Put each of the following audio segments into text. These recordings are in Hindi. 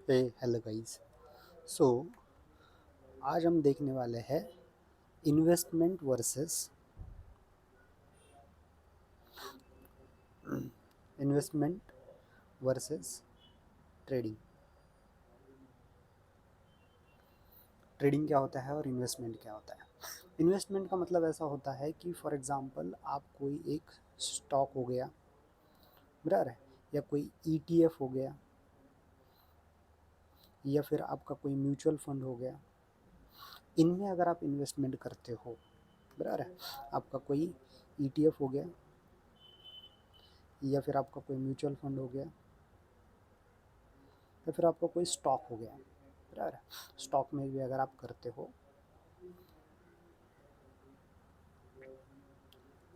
Hello guys. सो आज हम देखने वाले हैं investment versus investment versus trading. Trading क्या होता है और इन्वेस्टमेंट क्या होता है। इन्वेस्टमेंट का मतलब ऐसा होता है कि फॉर एग्जांपल आप कोई एक स्टॉक हो गया, बराबर है, या कोई ईटीएफ हो गया, या फिर आपका कोई म्यूचुअल फंड हो गया। इनमें अगर आप इन्वेस्टमेंट करते हो, बराबर है, आपका कोई ईटीएफ हो गया या फिर आपका कोई म्यूचुअल फंड हो गया या फिर आपका कोई स्टॉक हो गया, बराबर है। स्टॉक में भी अगर आप करते हो,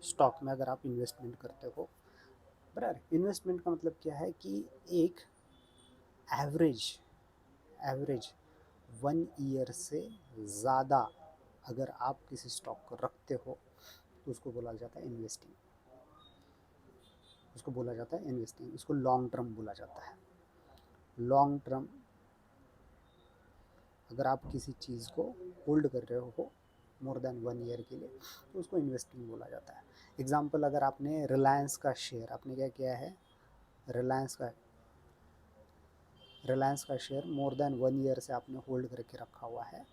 स्टॉक में अगर आप इन्वेस्टमेंट करते हो, बराबर। इन्वेस्टमेंट का मतलब क्या है कि एक एवरेज एवरेज 1 ईयर से ज़्यादा अगर आप किसी स्टॉक को रखते हो तो उसको बोला जाता है इन्वेस्टिंग। उसको बोला जाता है इन्वेस्टिंग, इसको लॉन्ग टर्म बोला जाता है। लॉन्ग टर्म अगर आप किसी चीज़ को होल्ड कर रहे हो मोर देन 1 ईयर के लिए तो उसको इन्वेस्टिंग बोला जाता है। एग्जाम्पल, अगर आपने रिलायंस का शेयर, आपने क्या किया है, रिलायंस का रिलायंस का शेयर मोर देन 1 ईयर से आपने होल्ड करके रखा हुआ है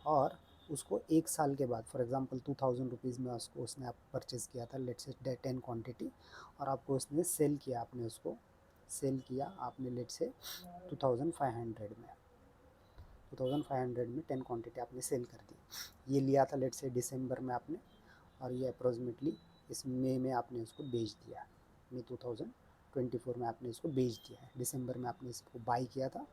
और उसको 1 साल के बाद, फॉर एग्जांपल 2000 रुपीज़ में उसको उसने आप परचेज़ किया था, लेट से 10 क्वांटिटी, और आपको उसने सेल किया, आपने उसको सेल किया आपने लेट से 2500 में, 2500 में 10 क्वांटिटी आपने सेल कर दी। ये लिया था लेट से दिसंबर में आपने, और ये अप्रोक्सीमेटली इस मई में आपने उसको बेच दिया। मई 2024 में आपने इसको बेच दिया है। दिसंबर में आपने इसको बाई किया था,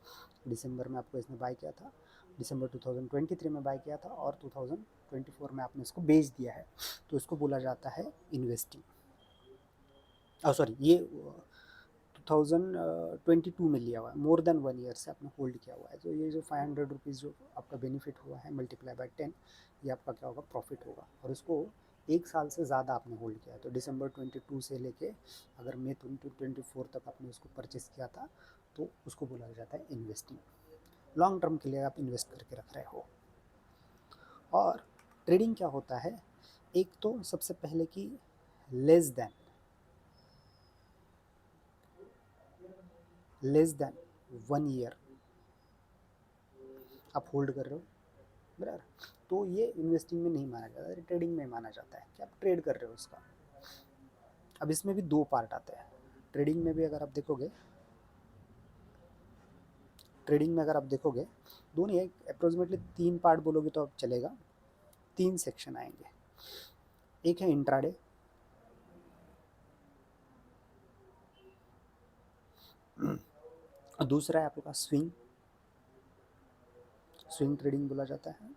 दिसंबर में आपको इसने बाई किया था, दिसंबर 2023 में बाई किया था और 2024 में आपने इसको बेच दिया है। तो इसको बोला जाता है इन्वेस्टिंग। सॉरी, ये 2022 में लिया हुआ है, मोर देन 1 ईयर से आपने होल्ड किया हुआ है। तो ये जो 500 रुपीज़ जो आपका बेनिफिट हुआ है मल्टीप्लाई बाय 10, ये आपका क्या होगा, प्रॉफिट होगा। और इसको 1 साल से ज़्यादा आपने होल्ड किया है, तो दिसंबर 22 से लेके अगर मई 2024 तक आपने उसको परचेस किया था तो उसको बोला जाता है इन्वेस्टिंग। लॉन्ग टर्म के लिए आप इन्वेस्ट करके रख रहे हो। और ट्रेडिंग क्या होता है, एक तो सबसे पहले कि लेस देन 1 ईयर आप होल्ड कर रहे हो, बराबर, तो ये इन्वेस्टिंग में नहीं माना जाता, ट्रेडिंग में माना जाता है कि आप ट्रेड कर रहे हो उसका। अब इसमें भी दो पार्ट आते हैं। ट्रेडिंग में भी अगर आप देखोगे, ट्रेडिंग में अगर आप देखोगे, दो नहीं, एक अप्रोक्सीमेटली 3 पार्ट बोलोगे तो अब चलेगा। 3 सेक्शन आएंगे। एक है इंट्राडे, और दूसरा है आपके पास स्विंग, स्विंग ट्रेडिंग बोला जाता है,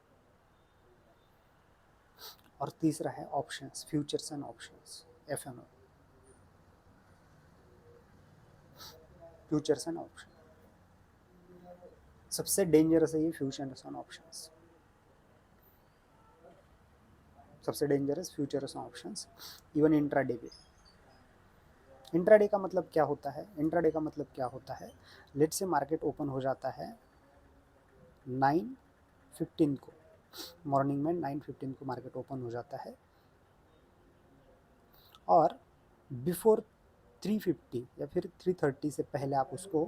और तीसरा है options, futures and options, F N O, futures and option. सबसे डेंजरस है ये फ्यूचर्स एंड ऑप्शंस, सबसे dangerous futures and options, even intraday भी। इंट्राडे का मतलब क्या होता है, इंट्राडे का मतलब क्या होता है, लेट से मार्केट ओपन हो जाता है 9:15 को, मॉर्निंग में 9:15 को मार्केट ओपन हो जाता है, और बिफोर 3:50 या फिर 3:30 से पहले आप उसको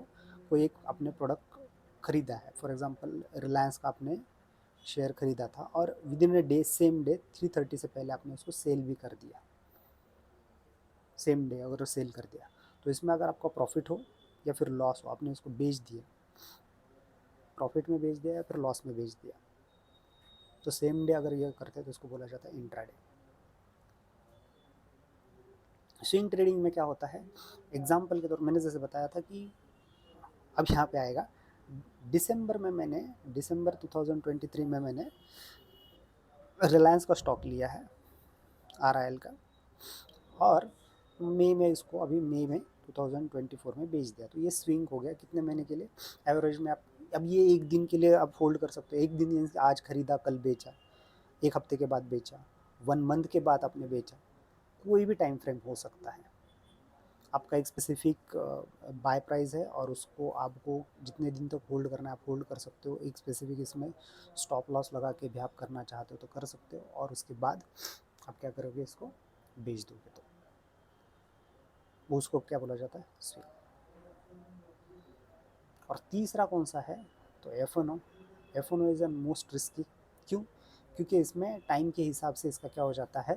कोई एक अपने प्रोडक्ट खरीदा है, फॉर एग्जांपल रिलायंस का आपने शेयर खरीदा था और with in a day, same day 3:30 से पहले आपने उसको सेल भी कर दिया, सेम डे अगर सेल कर दिया, तो इसमें अगर आपका प्रॉफिट हो या फिर लॉस हो, आपने उसको बेच दिया, प्रॉफिट में बेच दिया या फिर लॉस में बेच दिया, तो सेम डे अगर ये करते हैं तो इसको बोला जाता है इंट्राडे। स्विंग ट्रेडिंग में क्या होता है, एग्जाम्पल के तौर मैंने जैसे बताया था कि अब यहाँ पे आएगा, दिसंबर 2023 में मैंने रिलायंस का स्टॉक लिया है, RIL का, और मई में इसको अभी मई में 2024 में बेच दिया। तो ये स्विंग हो गया कितने महीने के लिए, एवरेज में आप, अब ये एक दिन के लिए आप होल्ड कर सकते हो, एक दिन आज खरीदा कल बेचा, एक हफ्ते के बाद बेचा, 1 मंथ के बाद आपने बेचा, कोई भी टाइम फ्रेम हो सकता है। आपका एक स्पेसिफिक बाय प्राइस है और उसको आपको जितने दिन तक होल्ड करना है आप होल्ड कर सकते हो। एक स्पेसिफिक इसमें स्टॉप लॉस लगा के भी आप करना चाहते हो तो कर सकते हो, और उसके बाद आप क्या करोगे, इसको बेच दोगे। तो वो उसको क्या बोला जाता है, स्विंग। और तीसरा कौन सा है, तो F&O। F&O is an most risky. क्यों? क्योंकि इसमें टाइम के हिसाब से इसका क्या हो जाता है,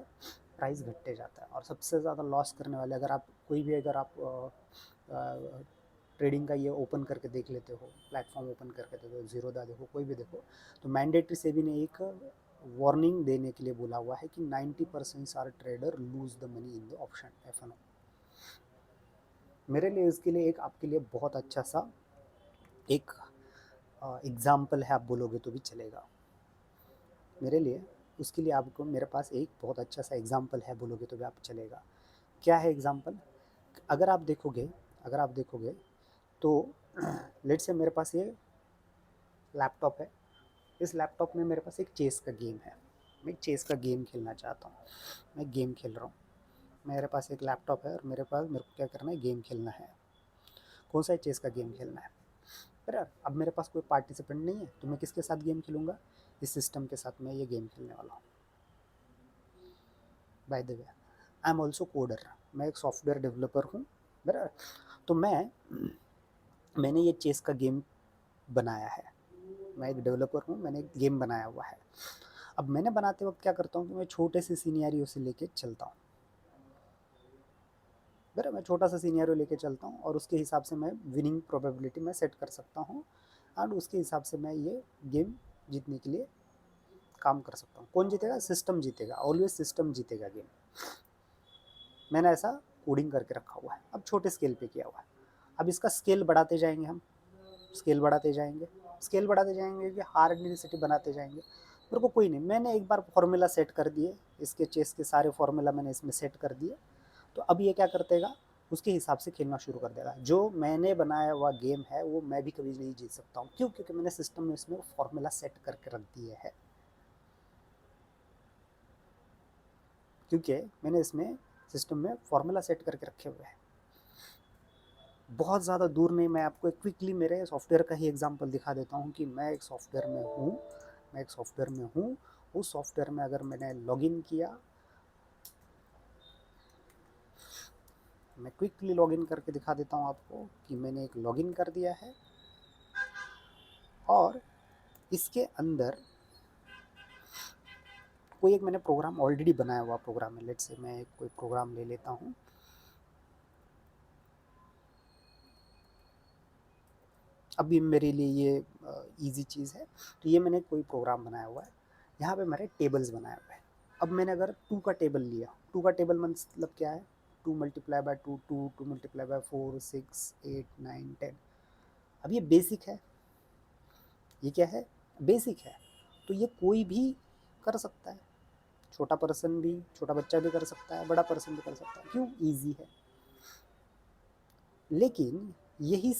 प्राइस घटते जाता है। और सबसे ज़्यादा लॉस करने वाले, अगर आप कोई भी, अगर आप ट्रेडिंग का ये ओपन करके देख लेते हो, प्लेटफॉर्म ओपन करके देखो, ज़ीरोधा देखो, कोई भी देखो, तो मैंडेटरी सेबी ने एक वार्निंग देने के लिए बोला हुआ है कि 90% are trader lose the money in the option F&O। मेरे लिए इसके लिए एक आपके लिए बहुत अच्छा सा एक एग्ज़ाम्पल है, आप बोलोगे तो भी चलेगा। मेरे लिए उसके लिए आपको, मेरे पास एक बहुत अच्छा सा एग्ज़ाम्पल है, बोलोगे तो भी आप चलेगा। क्या है एग्ज़ाम्पल? अगर आप देखोगे, अगर आप देखोगे तो लेट्स से मेरे पास ये लैपटॉप है। इस लैपटॉप में मेरे पास एक चेस का गेम है। मैं चेस का गेम खेलना चाहता हूँ, मैं गेम खेल रहा हूँ। मेरे पास एक लैपटॉप है और मेरे को क्या करना है, गेम खेलना है। कौन सा चेस का गेम खेलना है? पर अब मेरे पास कोई पार्टिसिपेंट नहीं है, तो मैं किसके साथ गेम खेलूँगा, इस सिस्टम के साथ मैं ये गेम खेलने वाला हूँ। By the way, I am also coder, मैं एक सॉफ्टवेयर डेवलपर हूँ, बराबर। तो मैंने ये चेस का गेम बनाया है। मैं एक डेवलपर हूँ, मैंने एक गेम बनाया हुआ है। अब मैंने बनाते वक्त क्या करता हूँ कि मैं छोटे से सीनियरियो से लेके चलता हूँ, बराबर। मैं छोटा सा सीनियरियो लेके चलता हूँ और उसके हिसाब से मैं विनिंग प्रोबेबिलिटी मैं सेट कर सकता हूँ, एंड उसके हिसाब से मैं ये गेम जीतने के लिए काम कर सकता हूँ। कौन जीतेगा? सिस्टम जीतेगा, ऑलवेज सिस्टम जीतेगा गेम। मैंने ऐसा कोडिंग करके रखा हुआ है, अब छोटे स्केल पे किया हुआ है। अब इसका स्केल बढ़ाते जाएंगे हम, स्केल बढ़ाते जाएंगे, स्केल बढ़ाते जाएंगे कि हार्ड डेंसिटी बनाते जाएंगे। मेरे को कोई नहीं, मैंने एक बार फॉर्मूला सेट कर दिए, इसके चेस के सारे फॉर्मूला मैंने इसमें सेट कर दिए। तो अब ये क्या करतेगा, उसके हिसाब से खेलना शुरू कर देगा। जो मैंने बनाया हुआ गेम है वो मैं भी कभी नहीं जीत सकता हूँ। क्यों? क्योंकि मैंने सिस्टम में इसमें फॉर्मूला सेट करके रख दिए है। क्योंकि मैंने इसमें सिस्टम में फॉर्मूला सेट करके रखे हुए हैं। बहुत ज़्यादा दूर नहीं, मैं आपको एक क्विकली मेरे सॉफ्टवेयर का ही एग्जांपल दिखा देता हूँ कि मैं एक सॉफ्टवेयर में हूँ, मैं एक सॉफ्टवेयर में हूँ। उस सॉफ्टवेयर में अगर मैंने लॉगिन किया, मैं क्विकली लॉगिन करके दिखा देता हूँ आपको कि मैंने एक लॉगिन कर दिया है। और इसके अंदर कोई एक मैंने प्रोग्राम ऑलरेडी बनाया हुआ प्रोग्राम है। लेट्स से मैं एक कोई प्रोग्राम ले लेता हूँ। अभी मेरे लिए ये इजी चीज़ है। तो ये मैंने कोई प्रोग्राम बनाया हुआ है, यहाँ पे मेरे टेबल्स बनाए हुए हैं। अब मैंने अगर टू का टेबल लिया, टू का टेबल मतलब क्या है, to multiply by two, to multiply by 4, 6, 8, 9, 10। अब ये बेसिक है, ये क्या है, बेसिक है। तो ये कोई भी कर सकता है, छोटा पर्सन भी, छोटा बच्चा भी कर सकता है, बड़ा पर्सन भी कर सकता है। क्यों? ईजी है। लेकिन यही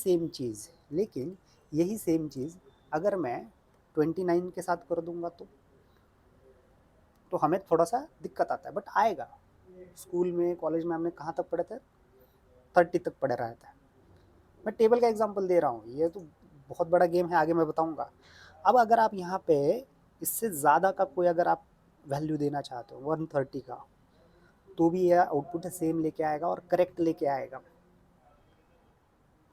सेम चीज़ अगर मैं 29 के साथ कर दूंगा तो हमें थोड़ा सा दिक्कत आता है, बट आएगा। स्कूल में, कॉलेज में हमने कहाँ तक पढ़े थे, 30 तक पढ़े रहे थे। मैं टेबल का एग्जांपल दे रहा हूँ, ये तो बहुत बड़ा गेम है, आगे मैं बताऊँगा। अब अगर आप यहाँ पे इससे ज़्यादा का कोई अगर आप वैल्यू देना चाहते हो 130 का, तो भी यह आउटपुट सेम लेके आएगा और करेक्ट लेके आएगा।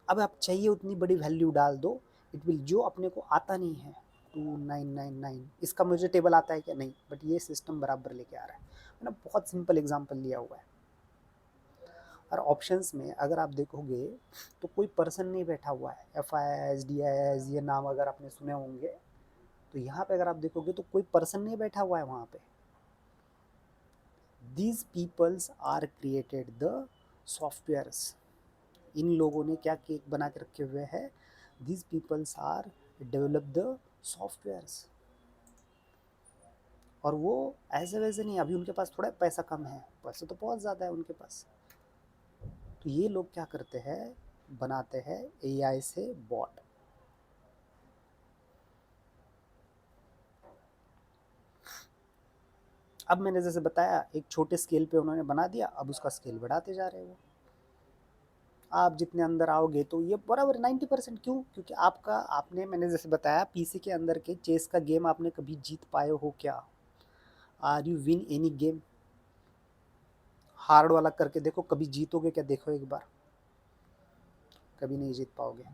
अब आप चाहिए उतनी बड़ी वैल्यू डाल दो, इट विल, जो अपने को आता नहीं है 2999, इसका मुझे टेबल आता है क्या? नहीं, बट ये सिस्टम बराबर लेके आ रहा है। मैंने बहुत सिंपल एग्जांपल लिया हुआ है। और ऑप्शंस में अगर आप देखोगे तो कोई पर्सन नहीं बैठा हुआ है, FIS, DIS, ये नाम अगर आपने सुने होंगे, तो यहाँ पे अगर आप देखोगे तो कोई पर्सन नहीं बैठा हुआ है वहाँ पे। These peoples are created the softwares. इन लोगों ने क्या केक बना के रखे हुए हैं, these peoples are develop the softwares. और वो ऐसे वैसे नहीं, अभी उनके पास थोड़ा पैसा कम है, पैसा तो बहुत ज़्यादा है उनके पास। तो ये लोग क्या करते हैं, बनाते हैं AI से बॉट। अब मैंने जैसे बताया, एक छोटे स्केल पे उन्होंने बना दिया, अब उसका स्केल बढ़ाते जा रहे हैं वो। आप जितने अंदर आओगे तो ये बराबर 90%। क्यों? क्योंकि आपका आपने मैंने जैसे बताया पीसी के अंदर के चेस का गेम आपने कभी जीत पाए हो क्या? Are you win any game? Hard वाला करके देखो, कभी जीतोगे क्या? देखो एक बार, कभी नहीं जीत पाओगे।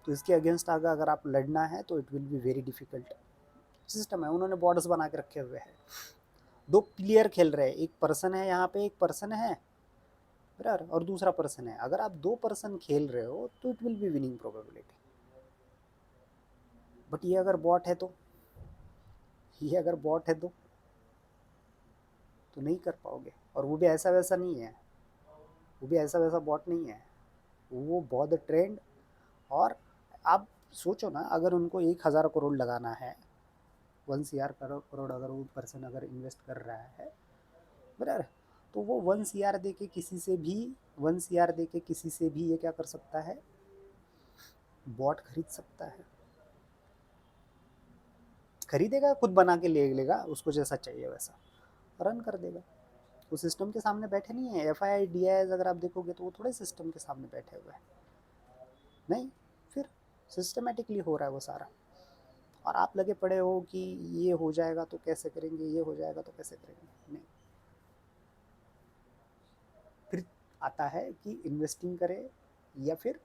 तो इसके अगेंस्ट अगर आप लड़ना है तो it will be very difficult. System है, उन्होंने बॉर्डर्स बना के रखे हुए हैं। दो प्लेयर खेल रहे हैं, एक पर्सन है यहाँ पे, एक पर्सन है बराबर, और दूसरा पर्सन है। अगर आप दो पर्सन खेल रहे हो तो it will be winning probability. But ये अगर बॉट है तो, ये अगर बॉट है तो नहीं कर पाओगे। और वो भी ऐसा वैसा नहीं है, वो भी ऐसा वैसा बॉट नहीं है, वो बहुत ट्रेंड। और आप सोचो ना, अगर उनको 1,000 करोड़ लगाना है, 1 CR करोड़ अगर वो पर्सन अगर इन्वेस्ट कर रहा है बराबर, तो वो 1 CR दे के किसी से भी, 1 CR दे के किसी से भी ये क्या कर सकता है, बॉट खरीद सकता है। खरीदेगा, खुद बना के ले लेगा, उसको जैसा चाहिए वैसा रन कर देगा। वो सिस्टम के सामने बैठे नहीं है। FIDIs अगर आप देखोगे तो वो थोड़े सिस्टम के सामने बैठे हुए हैं, नहीं, फिर सिस्टमेटिकली हो रहा है वो सारा। और आप लगे पड़े हो कि ये हो जाएगा तो कैसे करेंगे, ये हो जाएगा तो कैसे करेंगे, नहीं। फिर आता है कि इन्वेस्टिंग करें या फिर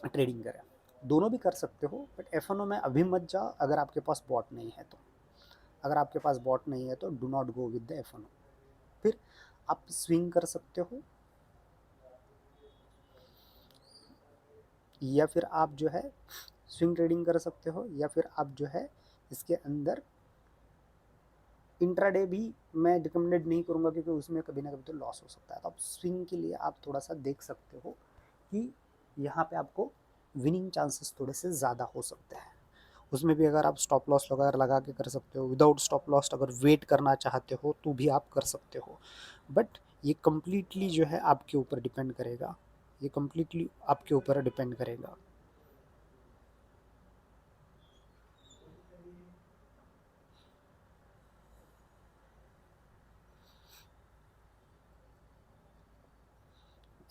ट्रेडिंग करें। दोनों भी कर सकते हो, बट F&O में अभी मत जाओ अगर आपके पास बॉट नहीं है तो। अगर आपके पास बॉट नहीं है तो do not go with the F&O। फिर आप स्विंग कर सकते हो, या फिर आप जो है स्विंग ट्रेडिंग कर सकते हो, या फिर आप जो है इसके अंदर इंट्राडे भी मैं रिकमेंडेड नहीं करूँगा, क्योंकि उसमें कभी ना कभी तो लॉस हो सकता है। तो आप स्विंग के लिए आप थोड़ा सा देख सकते हो कि यहाँ पे आपको विनिंग चांसेस थोड़े से ज़्यादा हो सकते हैं। उसमें भी अगर आप स्टॉप लॉस वगैरह लगा के कर सकते हो, विदाउट स्टॉप लॉस अगर वेट करना चाहते हो तो भी आप कर सकते हो। बट ये कम्प्लीटली जो है आपके ऊपर डिपेंड करेगा, ये कम्प्लीटली आपके ऊपर डिपेंड करेगा।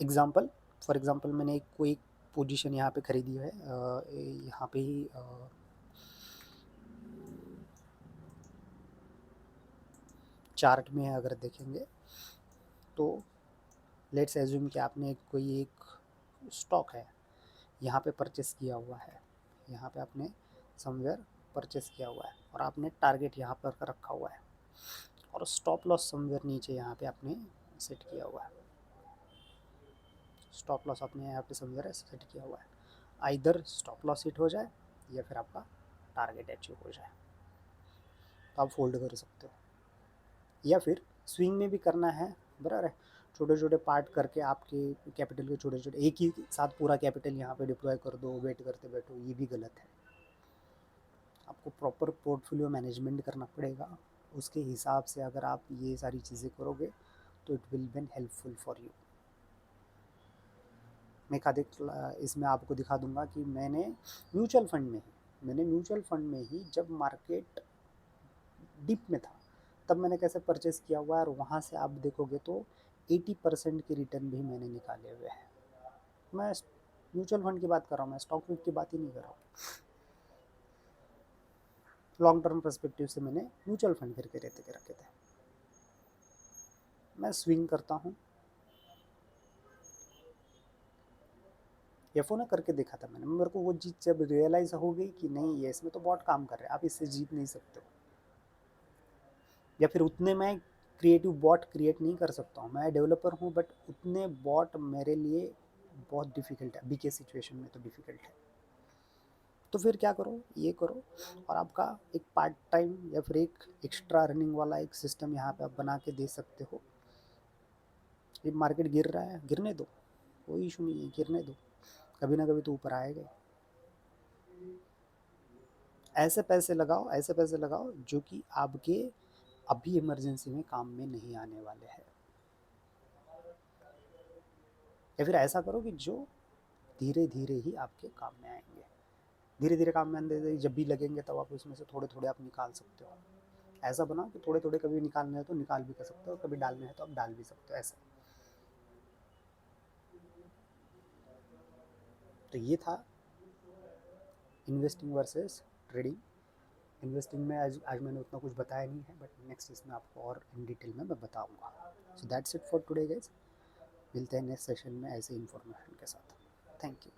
एग्ज़ाम्पल, फॉर एग्ज़ाम्पल मैंने एक कोई पोजीशन यहाँ पे खरीदी है, यहाँ पे ही चार्ट में अगर देखेंगे तो लेट्स एज्यूम कि आपने कोई एक स्टॉक है यहाँ पे परचेस किया हुआ है, यहाँ पे आपने समवेयर परचेस किया हुआ है, और आपने टारगेट यहाँ पर रखा हुआ है, और स्टॉप लॉस समवेयर नीचे यहाँ पे आपने सेट किया हुआ है। स्टॉप लॉस आपने यहाँ पे समवेयर सेट किया हुआ है। आइदर स्टॉप लॉस हिट हो जाए या फिर आपका टारगेट अचीव हो जाए, तो आप फोल्ड कर सकते हो। या फिर स्विंग में भी करना है बराबर है, छोटे छोटे पार्ट करके आपके कैपिटल के छोटे छोटे, एक ही साथ पूरा कैपिटल यहाँ पे डिप्लॉय कर दो, वेट करते बैठो, ये भी गलत है। आपको प्रॉपर पोर्टफोलियो मैनेजमेंट करना पड़ेगा। उसके हिसाब से अगर आप ये सारी चीज़ें करोगे तो it will be helpful for you. मैं इसमें आपको दिखा दूंगा कि मैंने म्यूचुअल फंड में ही जब मार्केट डिप में था तब मैंने कैसे परचेस किया हुआ है, और वहाँ से आप देखोगे तो 80% के रिटर्न भी मैंने निकाले हुए हैं। मैं म्यूचुअल फंड की बात कर रहा हूँ, मैं स्टॉक की बात ही नहीं कर रहा हूँ। लॉन्ग टर्म पर्सपेक्टिव से मैंने म्यूचुअल फंड करके रहते के रखे थे। मैं स्विंग करता हूँ, एफओ ने करके देखा था मैंने, मेरे को वो चीज़ जब रियलाइज़ हो गई कि नहीं ये इसमें तो बहुत काम कर रहे हैं, आप इससे जीत नहीं सकते हो। या फिर उतने मैं क्रिएटिव बॉट क्रिएट नहीं कर सकता हूँ, मैं डेवलपर हूँ, बट उतने बॉट मेरे लिए बहुत डिफ़िकल्ट है, अभी के सिचुएशन में तो डिफ़िकल्ट है। तो फिर क्या करो, ये करो, और आपका एक पार्ट टाइम या फिर एक एक्स्ट्रा अर्निंग वाला एक सिस्टम यहाँ पे आप बना के दे सकते हो। ये मार्केट गिर रहा है, गिरने दो, कोई इशू नहीं है, गिरने दो, कभी ना कभी तो ऊपर आएगा। ऐसे पैसे लगाओ, ऐसे पैसे लगाओ जो कि आपके अभी इमरजेंसी में काम में नहीं आने वाले हैं। या फिर ऐसा करो कि जो धीरे धीरे ही आपके काम में आएंगे, धीरे धीरे काम में आने, जब भी लगेंगे तब आप उसमें से थोड़े थोड़े आप निकाल सकते हो। ऐसा बनाओ कि थोड़े थोड़े कभी निकालने हैं तो निकाल भी कर सकते हो, कभी डालने हैं तो आप डाल भी सकते हो, ऐसा। तो ये था इन्वेस्टिंग वर्सेस ट्रेडिंग। इन्वेस्टिंग में आज मैंने उतना कुछ बताया नहीं है, बट नेक्स्ट इसमें आपको और इन डिटेल में मैं बताऊँगा। So that's it for today guys. मिलते हैं नेक्स्ट सेशन में ऐसे इन्फॉर्मेशन के साथ। Thank you.